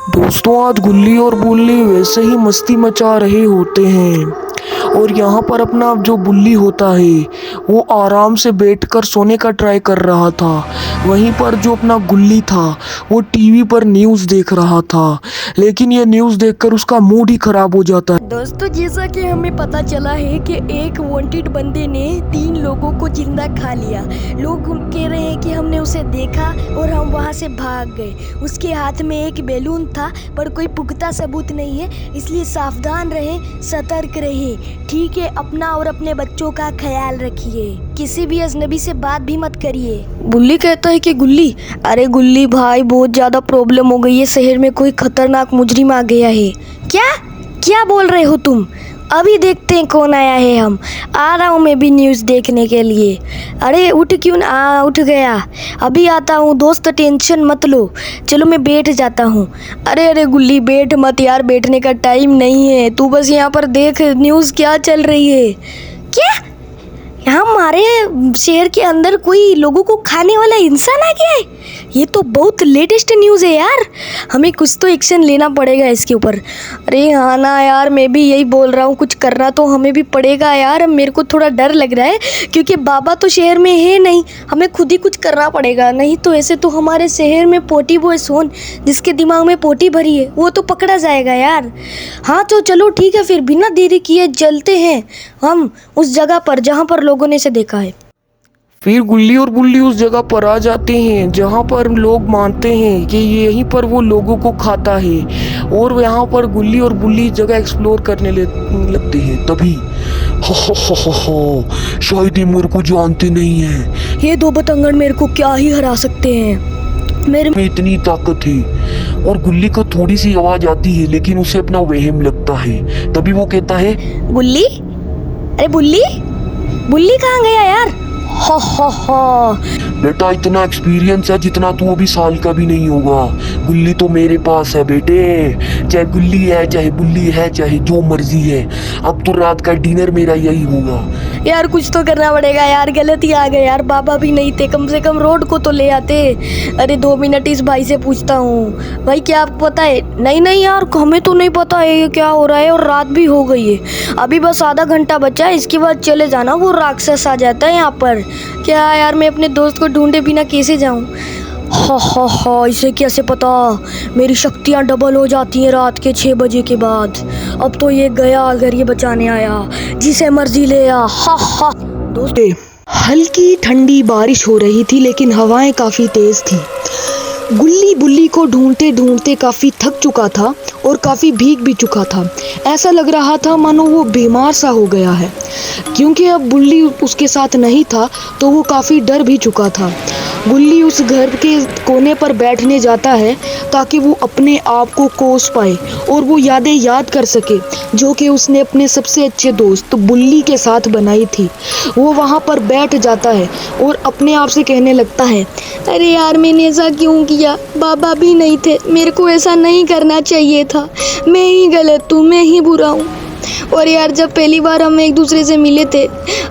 दोस्तों आज गुल्ली और बुल्ली वैसे ही मस्ती मचा रहे होते हैं और यहाँ पर अपना जो बुल्ली होता है वो आराम से बैठकर सोने का ट्राई कर रहा था। वहीं पर जो अपना गुल्ली था वो टीवी पर न्यूज़ देख रहा था, लेकिन ये न्यूज़ देखकर उसका मूड ही खराब हो जाता है। दोस्तों जैसा कि हमें पता चला है कि एक वांटेड बंदे ने 3 लोगों को जिंदा खा लिया। लोग कह रहे हैं कि हमने उसे देखा और हम वहां से भाग गए। उसके हाथ में एक बैलून था पर कोई पुख्ता सबूत नहीं है, इसलिए सावधान रहें, सतर्क रहें। ठीक है, अपना और अपने बच्चों का ख्याल रखिए। किसी भी अजनबी से बात भी मत करिए। बुल्ली कहता है कि गुल्ली, अरे गुल्ली भाई बहुत ज्यादा प्रॉब्लम हो गई है, शहर में कोई खतरनाक मुजरिम आ गया है। क्या क्या बोल रहे हो तुम? अभी देखते हैं कौन आया है। हम आ रहा हूँ मैं भी न्यूज़ देखने के लिए। अरे उठ क्यों ना, उठ गया, अभी आता हूँ दोस्त, टेंशन मत लो। चलो मैं बैठ जाता हूँ। अरे गुल्ली बैठ मत यार, बैठने का टाइम नहीं है, तू बस यहाँ पर देख न्यूज़ क्या चल रही है। क्या यहाँ हमारे शहर के अंदर कोई लोगों को खाने वाला इंसान आ गया है? ये तो बहुत लेटेस्ट न्यूज़ है यार, हमें कुछ तो एक्शन लेना पड़ेगा इसके ऊपर। अरे हाँ ना यार, मैं भी यही बोल रहा हूँ, कुछ करना तो हमें भी पड़ेगा यार। मेरे को थोड़ा डर लग रहा है क्योंकि बाबा तो शहर में है नहीं, हमें खुद ही कुछ करना पड़ेगा। नहीं तो ऐसे तो हमारे शहर में पोटी बॉय सोन, जिसके दिमाग में पोटी भरी है, वो तो पकड़ा जाएगा यार। हाँ तो चलो ठीक है, फिर बिना देरी किए चलते हैं हम उस जगह पर जहाँ पर लोगों ने इसे देखा है। फिर गुल्ली और बुल्ली उस जगह पर आ जाते हैं जहाँ पर लोग मानते हैं कि यहीं पर वो लोगों को खाता है, और यहाँ पर गुल्ली और बुल्ली जगह एक्सप्लोर करने लगते हैं। तभी शायद ये मेरे को जानते नहीं है, ये 2 बतंगड़ मेरे को क्या ही हरा सकते हैं, मेरे में इतनी ताकत है। और गुल्ली को थोड़ी सी आवाज आती है लेकिन उसे अपना वहम लगता है। तभी वो कहता है, गुल्ली, अरे बुल्ली, बुल्ली कहाँ गया यार? हो बेटा इतना एक्सपीरियंस है जितना तू अभी साल का भी नहीं होगा। गुल्ली तो मेरे पास है बेटे, चाहे गुल्ली है, चाहे बुल्ली है, चाहे जो मर्जी है। अब तो रात का डिनर मेरा यही होगा। यार कुछ तो करना पड़ेगा यार, गलती आ गई यार, बाबा भी नहीं थे, कम से कम रोड को तो ले आते। अरे 2 मिनट इस भाई से पूछता हूँ। भाई क्या आपको पता है? नहीं यार, हमें तो नहीं पता है ये क्या हो रहा है, और रात भी हो गई है, अभी बस आधा घंटा बचा है, इसके बाद चले जाना, वो राक्षस आ जाता है यहाँ पर। क्या यार, मैं अपने दोस्त को ढूंढे बिना कैसे जाऊँ? हा, इसे कैसे पता? मेरी शक्तियाँ डबल हो जाती हैं रात के 6 बजे के बाद। अब तो ये गया अगर ये बचाने आया, जिसे मर्जी ले आ। हा दोस्तों, हल्की ठंडी बारिश हो रही थी लेकिन हवाएं काफ़ी तेज़ थी। गुल्ली बुल्ली को ढूंढते ढूंढते काफ़ी थक चुका था और काफ़ी भीग भी चुका था। ऐसा लग रहा था मानो वो बीमार सा हो गया है, क्योंकि अब बुल्ली उसके साथ नहीं था तो वो काफ़ी डर भी चुका था। गुल्ली उस घर के कोने पर बैठने जाता है ताकि वो अपने आप को कोस पाए और वो यादें याद कर सके जो कि उसने अपने सबसे अच्छे दोस्त बुल्ली के साथ बनाई थी। वो वहाँ पर बैठ जाता है और अपने आप से कहने लगता है, अरे यार मैंने ऐसा क्यों किया? बाबा भी नहीं थे, मेरे को ऐसा नहीं करना चाहिए था, मैं ही गलत हूँ, मैं ही बुरा हूँ। और यार जब पहली बार हम एक दूसरे से मिले थे,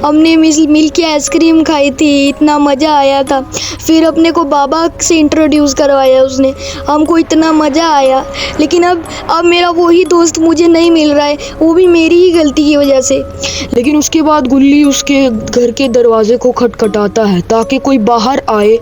हमने मिल के आइसक्रीम खाई थी, इतना मज़ा आया था। फिर अपने को बाबा से इंट्रोड्यूस करवाया उसने, हमको इतना मज़ा आया। लेकिन अब मेरा वही दोस्त मुझे नहीं मिल रहा है, वो भी मेरी ही गलती की वजह से। लेकिन उसके बाद गुल्ली उसके घर के दरवाजे को खटखटाता है ताकि कोई बाहर आए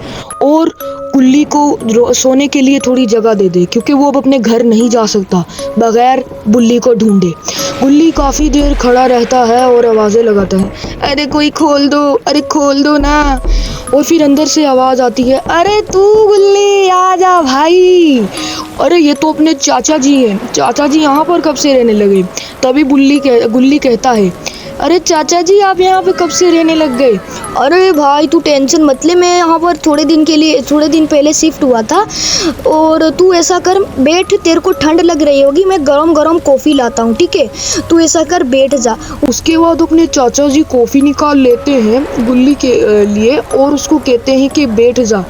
और गुल्ली को सोने के लिए थोड़ी जगह दे दे, क्योंकि वो अब अपने घर नहीं जा सकता बगैर बुल्ली को ढूंढे। गुल्ली काफ़ी देर खड़ा रहता है और आवाज़ें लगाता है, अरे कोई खोल दो, अरे खोल दो ना। और फिर अंदर से आवाज़ आती है, अरे तू गुल्ली आ जा भाई। अरे ये तो अपने चाचा जी हैं, चाचा जी यहाँ पर कब से रहने लगे? तभी गुल्ली कहता है, अरे चाचा जी आप यहाँ पे कब से रहने लग गए? अरे भाई तू टेंशन मत ले, मैं यहाँ पर थोड़े दिन पहले शिफ्ट हुआ था। और तू ऐसा कर, बैठ, तेरे को ठंड लग रही होगी, मैं गरम कॉफ़ी लाता हूँ, ठीक है? तू ऐसा कर, बैठ जा। उसके बाद अपने चाचा जी कॉफ़ी निकाल लेते हैं गुल्ली के लिए और उसको कहते हैं कि बैठ जा।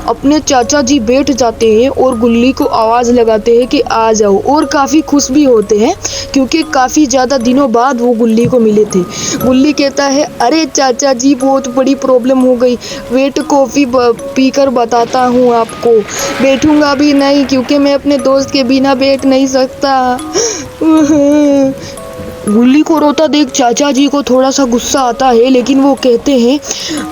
अपने चाचा जी बैठ जाते हैं और गुल्ली को आवाज़ लगाते हैं कि आ जाओ, और काफ़ी खुश भी होते हैं क्योंकि काफ़ी ज़्यादा दिनों बाद वो गुल्ली को मिले थे। थे। गुल्ली कहता है, अरे चाचा जी बहुत बड़ी प्रॉब्लम हो गई, वेट कॉफ़ी पीकर बताता हूँ आपको। बैठूंगा भी नहीं क्योंकि मैं अपने दोस्त के बिना बैठ नहीं सकता। गुल्ली को रोता देख चाचा जी को थोड़ा सा गुस्सा आता है, लेकिन वो कहते हैं,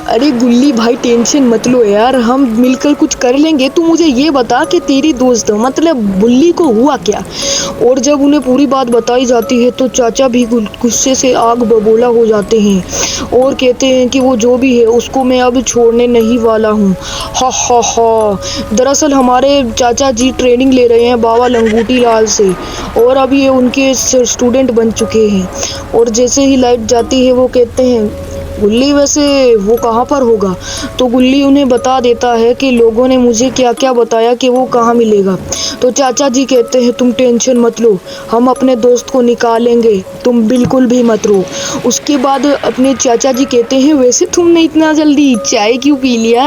अरे गुल्ली भाई टेंशन मत लो यार, हम मिलकर कुछ कर लेंगे। तू मुझे ये बता कि तेरी दोस्त मतलब बुल्ली को हुआ क्या। और जब उन्हें पूरी बात बताई जाती है तो चाचा भी गुस्से से आग बबूला हो जाते हैं और कहते हैं कि वो जो भी है उसको मैं अब छोड़ने नहीं वाला हूँ। हा हा हा। दरअसल हमारे चाचा जी ट्रेनिंग ले रहे हैं बाबा लंगूटी लाल से, और अब ये उनके स्टूडेंट बन चुके हैं। और जैसे ही लाइट जाती है वो कहते हैं, गुल्ली वैसे वो कहाँ पर होगा। तो गुल्ली उन्हें बता देता है कि लोगों ने मुझे क्या क्या बताया कि वो कहाँ मिलेगा। तो चाचा जी कहते हैं, तुम टेंशन मत लो, हम अपने दोस्त को निकालेंगे, तुम बिल्कुल भी मत रो। उसके बाद अपने चाचा जी कहते हैं, वैसे तुमने इतना जल्दी चाय क्यों पी लिया।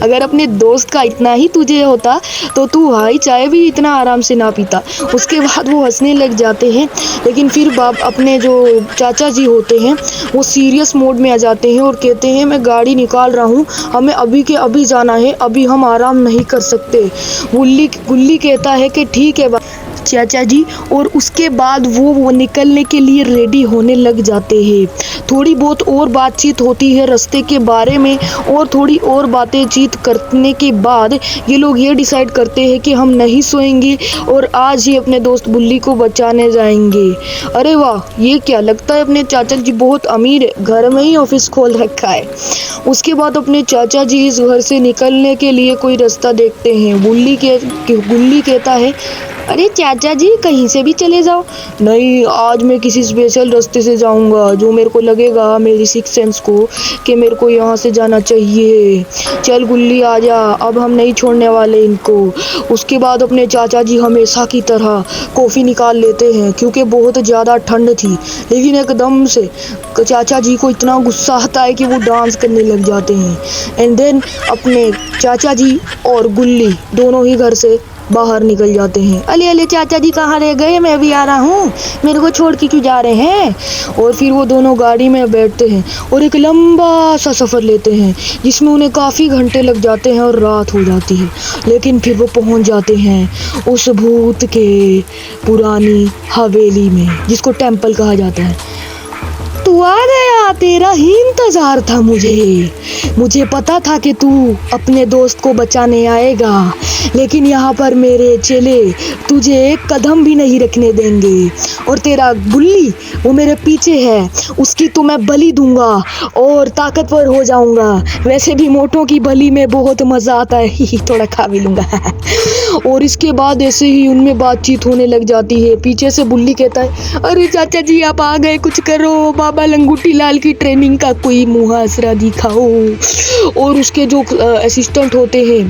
अगर अपने दोस्त का इतना ही तुझे होता तो तू भाई चाय भी इतना आराम से ना पीता। उसके बाद वो हंसने लग जाते हैं, लेकिन फिर बाप अपने जो चाचा जी होते हैं वो सीरियस मोड में आ जाते हैं और कहते हैं, मैं गाड़ी निकाल रहा हूँ, हमें अभी के अभी जाना है, अभी हम आराम नहीं कर सकते। गुल्ली कहता है कि ठीक है चाचा जी, और उसके बाद वो निकलने के लिए रेडी होने लग जाते हैं। थोड़ी बहुत और बातचीत होती है रास्ते के बारे में, और थोड़ी और बातचीत करने के बाद ये लोग ये डिसाइड करते हैं कि हम नहीं सोएंगे और आज ही अपने दोस्त बुल्ली को बचाने जाएंगे। अरे वाह, ये क्या, लगता है अपने चाचा जी बहुत अमीर है, घर में ही ऑफिस खोल रखा है। उसके बाद अपने चाचा जी इस घर से निकलने के लिए कोई रास्ता देखते हैं। गुल्ली कहता है, अरे चाचा जी कहीं से भी चले जाओ। नहीं, आज मैं किसी स्पेशल रास्ते से जाऊंगा जो मेरे को लगेगा, मेरी सिक्स सेंस को, कि मेरे को यहाँ से जाना चाहिए। चल गुल्ली आजा, अब हम नहीं छोड़ने वाले इनको। उसके बाद अपने चाचा जी हमेशा की तरह कॉफ़ी निकाल लेते हैं क्योंकि बहुत ज़्यादा ठंड थी, लेकिन एकदम से चाचा जी को इतना गुस्सा आता है कि वो डांस करने लग जाते हैं। एंड देन अपने चाचा जी और गुल्ली दोनों ही घर से बाहर निकल जाते हैं। अले अले चाचा जी कहाँ रह गए, मैं भी आ रहा हूँ, मेरे को छोड़ के क्यों जा रहे हैं। और फिर वो दोनों गाड़ी में बैठते हैं और एक लंबा सा सफ़र लेते हैं जिसमें उन्हें काफ़ी घंटे लग जाते हैं और रात हो जाती है। लेकिन फिर वो पहुँच जाते हैं उस भूत के पुरानी हवेली में, जिसको टेम्पल कहा जाता है। तू आ गया, तेरा ही इंतजार था मुझे पता था कि तू अपने दोस्त को बचाने आएगा, लेकिन यहाँ पर मेरे चेले तुझे एक कदम भी नहीं रखने देंगे। और तेरा बुल्ली वो मेरे पीछे है, उसकी तो मैं बलि दूंगा और ताकतवर हो जाऊंगा। वैसे भी मोटों की बलि में बहुत मज़ा आता है, थोड़ा खा भी लूँगा। और इसके बाद ऐसे ही उनमें बातचीत होने लग जाती है। पीछे से बुल्ली कहता है, अरे चाचा जी आप आ गए, कुछ करो, बाबा लंगूटी लाल की ट्रेनिंग का कोई मुहासरा दिखाओ। और उसके जो असिस्टेंट होते हैं,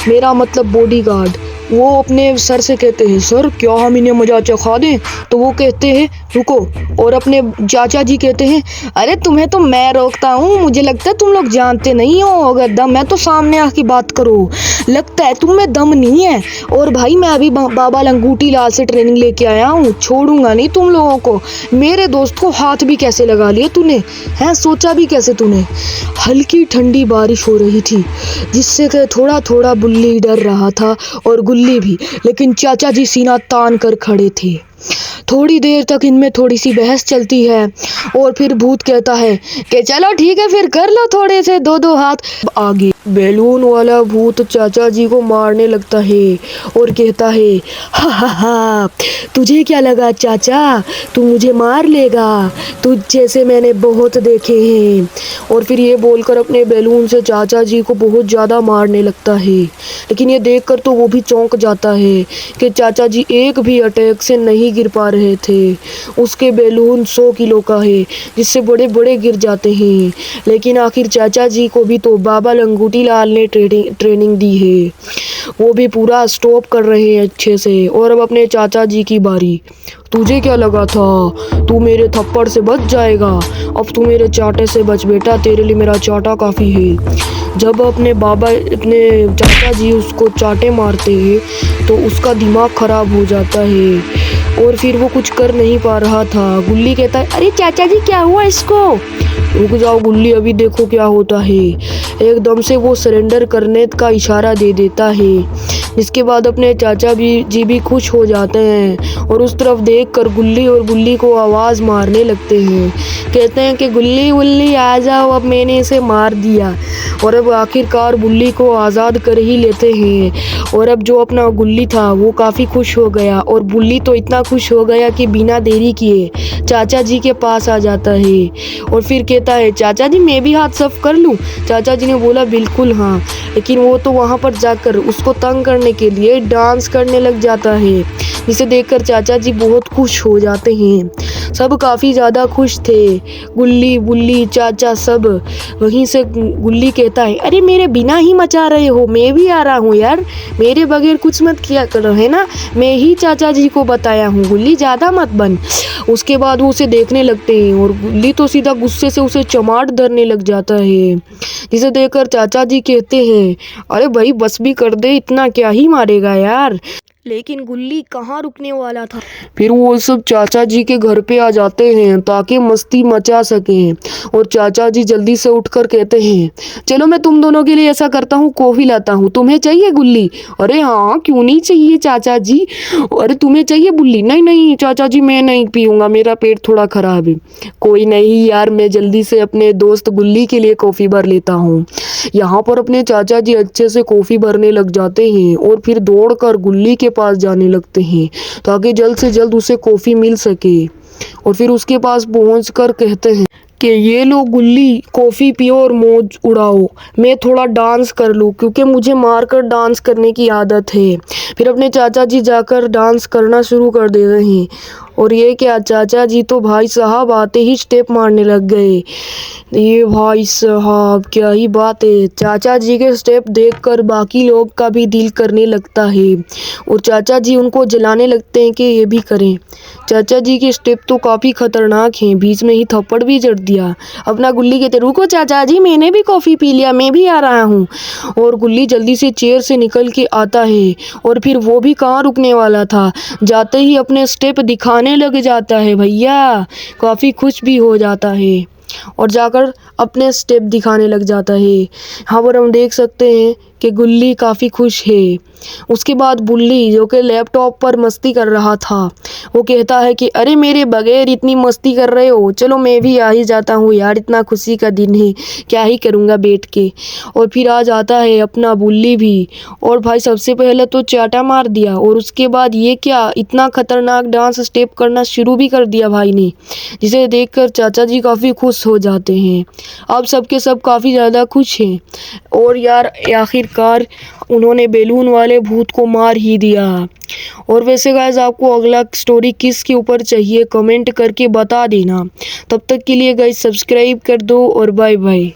मेरा मतलब बॉडीगार्ड, वो अपने सर से कहते हैं, सर क्या हम इन्हें मजा चखा दें। तो वो कहते हैं रुको, और अपने चाचा जी कहते हैं, अरे तुम्हें तो मैं रोकता हूँ, मुझे लगता है तुम लोग जानते नहीं हो, अगर दम है तो सामने आके बात करो, लगता है तुम में दम नहीं है। और भाई मैं अभी बाबा लंगूटी लाल से ट्रेनिंग लेके आया हूँ, छोड़ूंगा नहीं तुम लोगों को। मेरे दोस्त को हाथ भी कैसे लगा लिया तूने, हैं, सोचा भी कैसे तूने। हल्की ठंडी बारिश हो रही थी जिससे कि थोड़ा थोड़ा बुल्ली डर रहा था और गुल्ली भी, लेकिन चाचा जी सीना तान कर खड़े थे। थोड़ी देर तक इनमें थोड़ी सी बहस चलती है और फिर भूत कहता है कि चलो ठीक है, फिर कर लो थोड़े से दो हाथ आगे। बैलून वाला भूत चाचा जी को मारने लगता है और कहता है, हा हा हा, तुझे क्या लगा चाचा, तू मुझे मार लेगा, तुझ जैसे मैंने बहुत देखे हैं। और फिर ये बोलकर अपने बैलून से चाचा जी को बहुत ज़्यादा मारने लगता है। लेकिन ये देखकर तो वो भी चौंक जाता है कि चाचा जी एक भी अटैक से नहीं गिर पा रहे थे। उसके बैलून 100 किलो का है जिससे बड़े बड़े गिर जाते हैं। लेकिन आखिर चाचा जी को भी तो बाबा लंगूटी लाल ने ट्रेनिंग दी है, वो भी पूरा स्टॉप कर रहे हैं अच्छे से। और अब अपने चाचा जी की बारी। तुझे क्या लगा था तू मेरे थप्पड़ से बच जाएगा, अब तू मेरे चाटे से बच बेटा, तेरे लिए मेरा चाटा काफ़ी है। जब अपने चाचा जी उसको चाटे मारते हैं तो उसका दिमाग ख़राब हो जाता है और फिर वो कुछ कर नहीं पा रहा था। गुल्ली कहता है, अरे चाचा जी क्या हुआ इसको? रुक जाओ गुल्ली, अभी देखो क्या होता है। एकदम से वो सरेंडर करने का इशारा दे देता है, जिसके बाद अपने चाचा जी भी खुश हो जाते हैं और उस तरफ देखकर गुल्ली और गुल्ली को आवाज़ मारने लगते हैं। कहते हैं कि गुल्ली गुल्ली आ जाओ, अब मैंने इसे मार दिया। और अब आखिरकार गुल्ली को आज़ाद कर ही लेते हैं। और अब जो अपना गुल्ली था वो काफ़ी खुश हो गया, और गुल्ली तो इतना खुश हो गया कि बिना देरी किए चाचा जी के पास आ जाता है और फिर कहता है, चाचा जी मैं भी हाथ साफ कर लूँ? चाचा जी ने बोला, बिल्कुल हाँ। लेकिन वो तो वहाँ पर जाकर उसको तंग करने के लिए डांस करने लग जाता है, जिसे देखकर चाचा जी बहुत खुश हो जाते हैं। सब काफ़ी ज़्यादा खुश थे, गुल्ली बुल्ली चाचा सब। वहीं से गुल्ली कहता है, अरे मेरे बिना ही मचा रहे हो, मैं भी आ रहा हूँ यार, मेरे बगैर कुछ मत किया करो, है ना, मैं ही चाचा जी को बताया हूँ, गुल्ली ज़्यादा मत बन। उसके बाद वो उसे देखने लगते हैं और गुल्ली तो सीधा गुस्से से उसे चमाट धरने लग जाता है, जिसे देखकर चाचा जी कहते हैं, अरे भाई बस भी कर दे, इतना क्या ही मारेगा यार। लेकिन गुल्ली कहाँ रुकने वाला था। फिर वो सब चाचा जी के घर पे आ जाते हैं ताकि मस्ती मचा सकें। और चाचा जी जल्दी से उठकर कहते हैं, चलो मैं तुम दोनों के लिए ऐसा करता हूँ, कॉफ़ी लाता हूँ, तुम्हें चाहिए गुल्ली? अरे हाँ क्यों नहीं चाहिए चाचा जी। अरे तुम्हें चाहिए बुल्ली? नहीं नहीं चाचा जी मैं नहीं पीऊँगा, मेरा पेट थोड़ा ख़राब है। कोई नहीं यार, मैं जल्दी से अपने दोस्त गुल्ली के लिए कॉफ़ी भर लेता हूँ। यहाँ पर अपने चाचा जी अच्छे से कॉफ़ी भरने लग जाते हैं और फिर दौड़कर गुल्ली के पास जाने लगते हैं ताकि जल्द से जल्द उसे कॉफ़ी मिल सके। और फिर उसके पास पहुंचकर कहते हैं कि ये लो गुल्ली, कॉफ़ी पियो और मौज उड़ाओ, मैं थोड़ा डांस कर लूँ क्योंकि मुझे मारकर डांस करने की आदत है। फिर अपने चाचा जी जाकर डांस करना शुरू कर देते हैं। और ये क्या, चाचा जी तो भाई साहब आते ही स्टेप मारने लग गए। ये भाई साहब क्या ही बात है, चाचा जी के स्टेप देखकर बाकी लोग का भी दिल करने लगता है और चाचा जी उनको जलाने लगते हैं कि ये भी करें। चाचा जी के स्टेप तो काफ़ी खतरनाक हैं, बीच में ही थप्पड़ भी जड़ दिया। अपना गुल्ली कहते, रुको चाचा जी मैंने भी कॉफ़ी पी लिया, मैं भी आ रहा हूँ। और गुल्ली जल्दी से चेयर से निकल के आता है और फिर वो भी कहाँ रुकने वाला था, जाते ही अपने स्टेप दिखाने लग जाता है भैया, काफ़ी खुश भी हो जाता है और जाकर अपने स्टेप दिखाने लग जाता है। यहाँ पर हम देख सकते हैं कि गुल्ली काफ़ी खुश है। उसके बाद बुल्ली जो कि लैपटॉप पर मस्ती कर रहा था, वो कहता है कि अरे मेरे बगैर इतनी मस्ती कर रहे हो, चलो मैं भी आ ही जाता हूँ यार, इतना खुशी का दिन है, क्या ही करूँगा बैठ के। और फिर आ जाता है अपना बुल्ली भी, और भाई सबसे पहले तो चाटा मार दिया और उसके बाद ये क्या, इतना खतरनाक डांस स्टेप करना शुरू भी कर दिया भाई ने, जिसे देखकर चाचा जी काफ़ी खुश हो जाते हैं। अब सबके सब काफ़ी ज़्यादा खुश हैं और यार आखिरकार उन्होंने बैलून वाले भूत को मार ही दिया। और वैसे गाइस आपको अगला स्टोरी किस के ऊपर चाहिए कमेंट करके बता देना। तब तक के लिए गाइस सब्सक्राइब कर दो और बाय बाय।